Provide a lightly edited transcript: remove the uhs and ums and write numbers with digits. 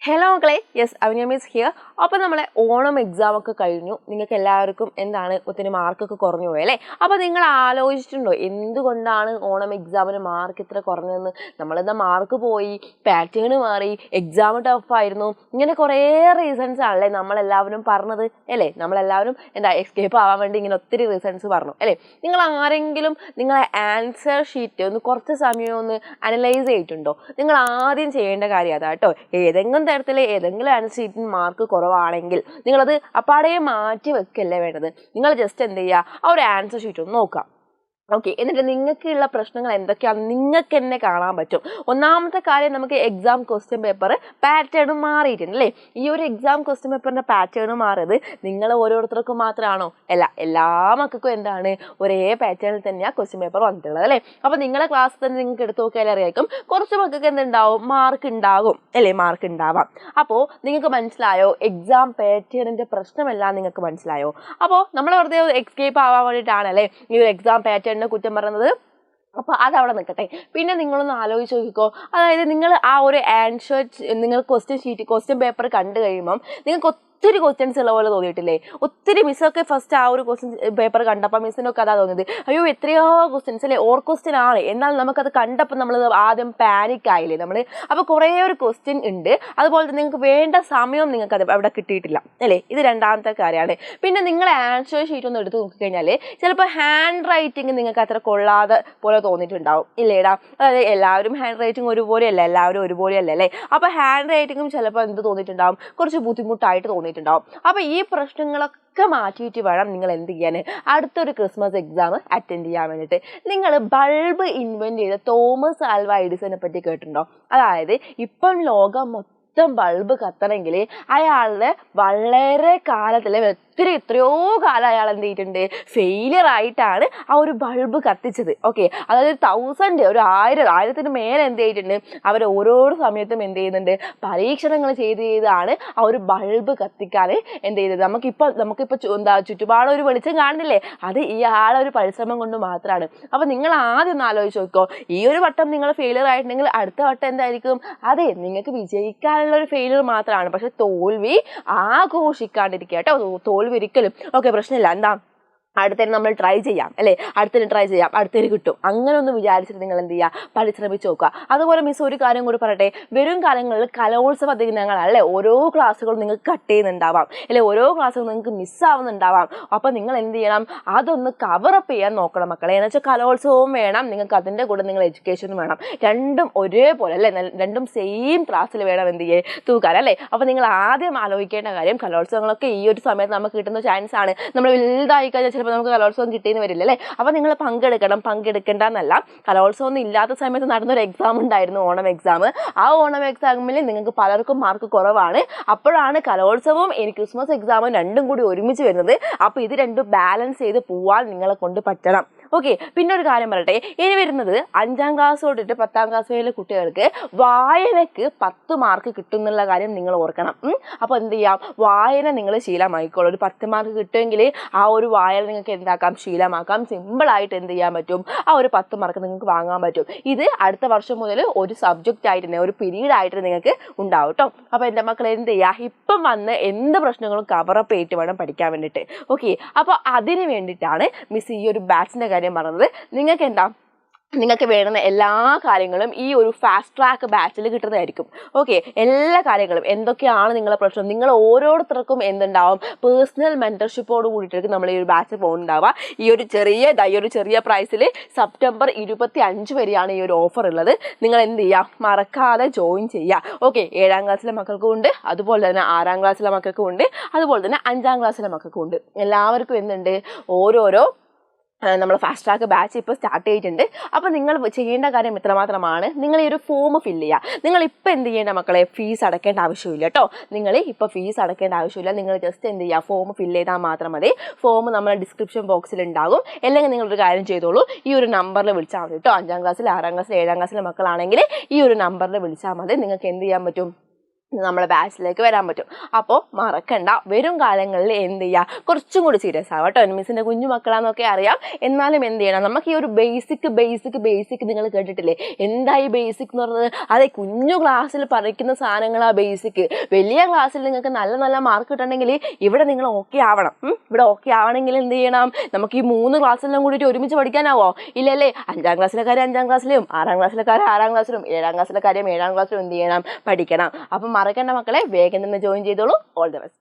Hello മക്കളെ, yes Avinya miss here. അപ്പോൾ നമ്മളെ ഓണം എക്സാം ഒക്കെ കഴിഞ്ഞു. നിങ്ങൾക്ക് എല്ലാവർക്കും എന്താണ് ഒത്തിരി മാർക്കൊക്കെ കുറഞ്ഞു പോയല്ലേ? അപ്പോൾ നിങ്ങൾ ആലോചിച്ചിട്ടുണ്ടോ എന്തുകൊണ്ടാണ് ഓണം എക്സാമിന് മാർക്ക് ഇത്ര കുറഞ്ഞതെന്ന്? നമ്മളെന്താ മാർക്ക് പോയി, പാറ്റേൺ മാറി, എക്സാം ടഫായിരുന്നു, ഇങ്ങനെ കുറേ റീസൺസ് ആണല്ലേ നമ്മളെല്ലാവരും പറഞ്ഞത് അല്ലേ? നമ്മളെല്ലാവരും എസ്കേപ്പ് ആവാൻ വേണ്ടി ഇങ്ങനെ ഒത്തിരി റീസൺസ് പറഞ്ഞു അല്ലേ? നിങ്ങൾ ആരെങ്കിലും നിങ്ങളെ ആൻസർ ഷീറ്റ് ഒന്ന് കുറച്ച് സമയം ഒന്ന് അനലൈസ് ചെയ്തിട്ടുണ്ടോ? നിങ്ങൾ ആദ്യം ചെയ്യേണ്ട കാര്യം അതാ കേട്ടോ. ഏതെങ്കിലും തരത്തിൽ ഏതെങ്കിലും ആൻസർ ഷീറ്റിന് മാർക്ക് കുറവാണെങ്കിൽ നിങ്ങളത് അപ്പാടെ മാറ്റി വെക്കല്ലേ വേണ്ടത്. നിങ്ങൾ ജസ്റ്റ് എന്ത് ചെയ്യുക, ആ ഒരു ആൻസർ ഷീറ്റ് ഒന്ന് നോക്കുക. ഓക്കെ, എന്നിട്ട് നിങ്ങൾക്കുള്ള പ്രശ്നങ്ങൾ എന്തൊക്കെയാണെന്ന് നിങ്ങൾക്ക് തന്നെ കാണാൻ പറ്റും. ഒന്നാമത്തെ കാര്യം, നമുക്ക് എക്സാം ക്വസ്റ്റ്യൻ പേപ്പർ പാറ്റേൺ മാറിയിട്ടുണ്ട് അല്ലേ? ഈ ഒരു എക്സാം ക്വസ്റ്റ്യൻ പേപ്പറിൻ്റെ പാറ്റേൺ മാറിയത് നിങ്ങൾ ഓരോരുത്തർക്കും മാത്രമാണോ? അല്ല, എല്ലാ മക്കൾക്കും എന്താണ് ഒരേ പാറ്റേണിൽ തന്നെയാണ് ക്വസ്റ്റ്യൻ പേപ്പർ വന്നിട്ടുള്ളത് അല്ലേ? അപ്പോൾ നിങ്ങളെ ക്ലാസ്സിൽ തന്നെ നിങ്ങൾക്ക് എടുത്ത് നോക്കിയാൽ അറിയാം കുറച്ച് മക്കൾക്ക് എന്തുണ്ടാവും, മാർക്ക് ഉണ്ടാകും അല്ലേ? മാർക്ക് ഉണ്ടാവാം. അപ്പോൾ നിങ്ങൾക്ക് മനസ്സിലായോ എക്സാം പാറ്റേണിൻ്റെ പ്രശ്നമെല്ലാം നിങ്ങൾക്ക് മനസ്സിലായോ? അപ്പോൾ നമ്മൾ വെറുതെ എസ്കേപ്പ് ആവാൻ വേണ്ടിയിട്ടാണല്ലേ ഈ ഒരു എക്സാം പാറ്റേൺ കുറ്റം പറയുന്നത്. അപ്പോൾ അതവിടെ നിൽക്കട്ടെ. പിന്നെ നിങ്ങളൊന്ന് ആലോചിച്ച് നോക്കിക്കോ, അതായത് നിങ്ങൾ ആ ഒരു ആൻസർ നിങ്ങൾ ക്വസ്റ്റ്യൻ പേപ്പർ കണ്ടു കഴിയുമ്പം നിങ്ങൾക്ക് ഒത്തിരി ക്വസ്റ്റ്യൻസ് ഉള്ള പോലെ തോന്നിയിട്ടില്ലേ? ഒത്തിരി മിസ്സൊക്കെ ഫസ്റ്റ് ആ ഒരു ക്വസ്റ്റ്യൻ പേപ്പർ കണ്ടപ്പോൾ മിസ്സിനൊക്കെ അതാ തോന്നിയത്, അയ്യോ എത്രയോ ക്വസ്റ്റ്യൻസ് അല്ലേ, ഓർ ക്വസ്റ്റ്യൻ ആണ്. എന്നാൽ നമുക്കത് കണ്ടപ്പോൾ നമ്മൾ ആദ്യം പാനിക് ആയില്ലേ നമ്മൾ? അപ്പോൾ കുറേ ഒരു ക്വസ്റ്റ്യൻ ഉണ്ട്, അതുപോലെ തന്നെ നിങ്ങൾക്ക് വേണ്ട സമയം നിങ്ങൾക്ക് അത് അവിടെ കിട്ടിയിട്ടില്ല അല്ലേ? ഇത് രണ്ടാമത്തെ കാര്യമാണ്. പിന്നെ നിങ്ങൾ ആൻസർ ഷീറ്റ് ഒന്ന് എടുത്ത് നോക്കിക്കഴിഞ്ഞാൽ ചിലപ്പോൾ ഹാൻഡ് റൈറ്റിംഗ് നിങ്ങൾക്ക് അത്ര കൊള്ളാതെ പോലെ തോന്നിയിട്ടുണ്ടാവും ഇല്ലേടാ? അതായത് എല്ലാവരും ഹാൻഡ് റൈറ്റിംഗ് ഒരുപോലെയല്ല, എല്ലാവരും ഒരുപോലെയല്ല അല്ലേ? അപ്പോൾ ഹാൻഡ് റൈറ്റിംഗും ചിലപ്പോൾ എന്ത് തോന്നിയിട്ടുണ്ടാവും, കുറച്ച് ബുദ്ധിമുട്ടായിട്ട് തോന്നിയിട്ടുണ്ടാവും. അപ്പോൾ ഈ പ്രശ്നങ്ങളൊക്കെ മാറ്റിയിട്ട് വേണം നിങ്ങൾ എന്ത് ചെയ്യാൻ, അടുത്തൊരു ക്രിസ്മസ് എക്സാം അറ്റൻഡ് ചെയ്യാൻ വേണ്ടിയിട്ട്. നിങ്ങൾ ബൾബ് ഇൻവെൻറ്റ് ചെയ്ത തോമസ് ആൽവ എഡിസനെ പറ്റി കേട്ടിട്ടുണ്ടോ? അതായത് ഇപ്പം ലോകം മൊത്തം ബൾബ് കത്തണമെങ്കിൽ അയാളുടെ വളരെ കാലത്തിൽ എത്രയോ കാലം അയാൾ എന്ത് ചെയ്തിട്ടുണ്ട്, ഫെയിലിയർ ആയിട്ടാണ് ആ ഒരു ബൾബ് കത്തിച്ചത്. ഓക്കെ, അതായത് 1000 ഒരു 1000 മേലെ എന്ത് ചെയ്തിട്ടുണ്ട്, അവർ ഓരോ സമയത്തും എന്ത് ചെയ്യുന്നുണ്ട്, പരീക്ഷണങ്ങൾ ചെയ്താണ് ആ ഒരു ബൾബ് കത്തിക്കാൻ എന്ത് ചെയ്തത്. നമുക്കിപ്പോൾ ചുറ്റുപാടും ഒരു വെളിച്ചം കാണുന്നില്ലേ, അത് ഈ ആളൊരു പരിശ്രമം കൊണ്ട് മാത്രമാണ്. അപ്പോൾ നിങ്ങൾ ആദ്യം ഒന്ന് ആലോചിച്ച് നോക്കോ, ഈ ഒരു വട്ടം നിങ്ങൾ ഫെയിലിയർ ആയിട്ടുണ്ടെങ്കിൽ അടുത്ത വട്ടം എന്തായിരിക്കും? അതെ, നിങ്ങൾക്ക് വിജയിക്കാനുള്ള ഒരു ഫെയിലിയർ മാത്രമാണ്, പക്ഷെ തോൽവി ആഘോഷിക്കാണ്ടിരിക്കുക കേട്ടോ. തോൽവി ഒരിക്കലും ഓക്കെ പ്രശ്നമില്ല, എന്താ അടുത്തതിന് നമ്മൾ ട്രൈ ചെയ്യാം അല്ലേ, അടുത്തതിന് കിട്ടും, അങ്ങനെ ഒന്ന് വിചാരിച്ചിട്ട് നിങ്ങൾ എന്ത് ചെയ്യുക, പരിശ്രമിച്ച് നോക്കുക. അതുപോലെ മിസ് ഒരു കാര്യം കൂടി പറയട്ടെ, വരും കാലങ്ങളിൽ കലോത്സവ ദിനങ്ങളല്ലേ ഓരോ ക്ലാസ്സുകളും നിങ്ങൾക്ക് കട്ട് ചെയ്യുന്നുണ്ടാവാം അല്ലെ, ഓരോ ക്ലാസ്സുകളും നിങ്ങൾക്ക് മിസ്സാവുന്നുണ്ടാവാം. അപ്പോൾ നിങ്ങൾ എന്ത് ചെയ്യണം, അതൊന്ന് കവറപ്പ് ചെയ്യാൻ നോക്കണം മക്കളെ. എന്ന് വെച്ചാൽ കലോത്സവവും വേണം, നിങ്ങൾക്ക് അതിൻ്റെ കൂടെ നിങ്ങൾ എഡ്യൂക്കേഷനും വേണം, രണ്ടും ഒരേപോലെ അല്ലേ, രണ്ടും സെയിം ക്ലാസ്സിൽ വേണം എന്ത് ചെയ്യുക, തൂക്കാൻ അല്ലേ. അപ്പോൾ നിങ്ങൾ ആദ്യം ആലോചിക്കേണ്ട കാര്യം, കലോത്സവങ്ങളൊക്കെ ഈ ഒരു സമയത്ത് നമുക്ക് കിട്ടുന്ന ചാൻസ് ആണ്. നമ്മൾ വലുതായി കഴിഞ്ഞാൽ ചിലപ്പോൾ നമുക്ക് കലോത്സവം കിട്ടിയെന്ന് വരില്ല അല്ലേ? അപ്പോൾ നിങ്ങൾ പങ്കെടുക്കേണ്ടെന്നല്ല, കലോത്സവം ഒന്നും ഇല്ലാത്ത സമയത്ത് നടന്നൊരു എക്സാം ഉണ്ടായിരുന്നു, ഓണം എക്സാം. ആ ഓണം എക്സാമിൽ നിങ്ങൾക്ക് പലർക്കും മാർക്ക് കുറവാണ്. അപ്പോഴാണ് കലോത്സവവും ക്രിസ്മസ് എക്സാമും രണ്ടും കൂടി ഒരുമിച്ച് വരുന്നത്. അപ്പോൾ ഇത് രണ്ടും ബാലൻസ് ചെയ്ത് പോവാൻ നിങ്ങളെ കൊണ്ട് പറ്റണം. ഓക്കെ, പിന്നെ ഒരു കാര്യം പറയട്ടെ, ഇനി വരുന്നത് 5ാം ക്ലാസ് തൊട്ടിട്ട് 10ാം ക്ലാസ് വരെയുള്ള കുട്ടികൾക്ക് വായനക്ക് 10 മാർക്ക് കിട്ടും എന്നുള്ള കാര്യം നിങ്ങൾ ഓർക്കണം. അപ്പോൾ എന്ത് ചെയ്യാം, വായന നിങ്ങൾ ശീലമായിക്കോളൂ. ഒരു 10 മാർക്ക് കിട്ടുമെങ്കിൽ ആ ഒരു വായന നിങ്ങൾക്ക് എന്താക്കാം, ശീലമാക്കാം. സിമ്പിളായിട്ട് എന്ത് ചെയ്യാൻ പറ്റും, ആ ഒരു 10 മാർക്ക് നിങ്ങൾക്ക് വാങ്ങാൻ പറ്റും. ഇത് അടുത്ത വർഷം മുതൽ ഒരു സബ്ജക്റ്റ് ആയിട്ട് തന്നെ, ഒരു പീരീഡ് ആയിട്ട് നിങ്ങൾക്ക് ഉണ്ടാവും കേട്ടോ. അപ്പോൾ എൻ്റെ മക്കൾ എന്ത് ചെയ്യുക, ഇപ്പം വന്ന് എന്ത് പ്രശ്നങ്ങളും കവറപ്പ് ചെയ്തിട്ട് വേണം പഠിക്കാൻ വേണ്ടിയിട്ട്. ഓക്കെ, അപ്പോൾ അതിന് വേണ്ടിയിട്ടാണ് മിസ് ഈ ഒരു ബാച്ചിൻ്റെ കാര്യം പറഞ്ഞത്. നിങ്ങൾക്ക് വേണ്ടുന്ന എല്ലാ കാര്യങ്ങളും ഈ ഒരു ഫാസ്റ്റ് ട്രാക്ക് ബാച്ചിൽ കിട്ടുന്നതായിരിക്കും. ഓക്കെ, എല്ലാ കാര്യങ്ങളും എന്തൊക്കെയാണ് നിങ്ങളെ പ്രശ്നം, നിങ്ങൾ ഓരോരുത്തർക്കും എന്തുണ്ടാവും, പേഴ്സണൽ മെൻറ്റർഷിപ്പോട് കൂടിയിട്ടായിരിക്കും നമ്മൾ ഈ ഒരു ബാച്ച് പോകുന്നുണ്ടാവുക. ഈ ഒരു ചെറിയ പ്രൈസിൽ സെപ്റ്റംബർ 25 വരെയാണ് ഈ ഒരു ഓഫർ ഉള്ളത്. നിങ്ങൾ എന്ത് ചെയ്യുക, മറക്കാതെ ജോയിൻ ചെയ്യുക. ഓക്കെ, 7ാം ക്ലാസ്സിലെ മക്കൾക്കും ഉണ്ട്, അതുപോലെ തന്നെ 6ാം ക്ലാസ്സിലെ മക്കൾക്കും ഉണ്ട്, അതുപോലെ തന്നെ 5ാം ക്ലാസ്സിലെ മക്കൾക്കും ഉണ്ട്. എല്ലാവർക്കും എന്തുണ്ട്, ഓരോരോ നമ്മൾ ഫാസ്റ്റ് ട്രാക്ക് ബാച്ച് ഇപ്പോൾ സ്റ്റാർട്ട് ചെയ്തിട്ടുണ്ട്. അപ്പോൾ നിങ്ങൾ ചെയ്യേണ്ട കാര്യം ഇത്രമാത്രമാണ്, നിങ്ങൾ ഈ ഒരു ഫോം ഫില്ല് ചെയ്യുക. നിങ്ങളിപ്പോൾ എന്ത് ചെയ്യേണ്ട മക്കളെ, ഫീസ് അടയ്ക്കേണ്ട ആവശ്യമില്ല കേട്ടോ. നിങ്ങൾ ഇപ്പോൾ ഫീസ് അടയ്ക്കേണ്ട ആവശ്യമില്ല. നിങ്ങൾ ജസ്റ്റ് എന്ത് ചെയ്യുക, ഫോം ഫില്ല് ചെയ്താൽ മാത്രം മതി. ഫോം നമ്മുടെ ഡിസ്ക്രിപ്ഷൻ ബോക്സിൽ ഉണ്ടാകും. അല്ലെങ്കിൽ നിങ്ങളൊരു കാര്യം ചെയ്തോളൂ, ഈ ഒരു നമ്പറിൽ വിളിച്ചാൽ മതി കേട്ടോ. 5ാം ക്ലാസ്സിൽ 6ാം ക്ലാസ്സിൽ 7ാം ക്ലാസ്സിലെ മക്കളാണെങ്കിൽ ഈ ഒരു നമ്പറിൽ വിളിച്ചാൽ മതി. നിങ്ങൾക്ക് എന്ത് ചെയ്യാൻ പറ്റും, നമ്മളെ ബാച്ചിലേക്ക് വരാൻ പറ്റും. അപ്പോൾ മറക്കണ്ട, വരും കാലങ്ങളിൽ എന്ത് ചെയ്യുക, കുറച്ചും കൂടി സീരിയസ് ആവാം കേട്ടോ. മിസ്സിൻ്റെ കുഞ്ഞു മക്കളാന്നൊക്കെ അറിയാം, എന്നാലും എന്ത് ചെയ്യണം, നമുക്ക് ഈ ഒരു ബേസിക് നിങ്ങൾ കേട്ടിട്ടില്ലേ, എന്താ ഈ ബേസിക് എന്ന് പറയുന്നത്? അതെ, കുഞ്ഞു ക്ലാസ്സിൽ പഠിക്കുന്ന സാധനങ്ങളാ ബേസിക്. വലിയ ക്ലാസ്സിൽ നിങ്ങൾക്ക് നല്ല മാർക്ക് കിട്ടണമെങ്കിൽ ഇവിടെ നിങ്ങൾ ഓക്കെ ആവണം. ഇവിടെ ഓക്കെ ആവണമെങ്കിൽ എന്ത് ചെയ്യണം, നമുക്ക് ഈ 3 ക്ലാസ്സെല്ലാം കൂടിയിട്ട് ഒരുമിച്ച് പഠിക്കാനാവോ? ഇല്ലല്ലേ. 5ാം ക്ലാസ്സിലെ കാര്യം 5ാം ക്ലാസ്സിലും, 6ാം ക്ലാസ്സിലെ കാര്യം 6ാം ക്ലാസ്സിലും, 7ാം ക്ലാസ്സിലെ കാര്യം 7ാം ക്ലാസ്സിലും എന്ത് ചെയ്യണം, പഠിക്കണം. അപ്പം മറക്കണ്ട മക്കളെ, വേഗം തന്നെ ജോയിൻ ചെയ്തോളൂ. All the best.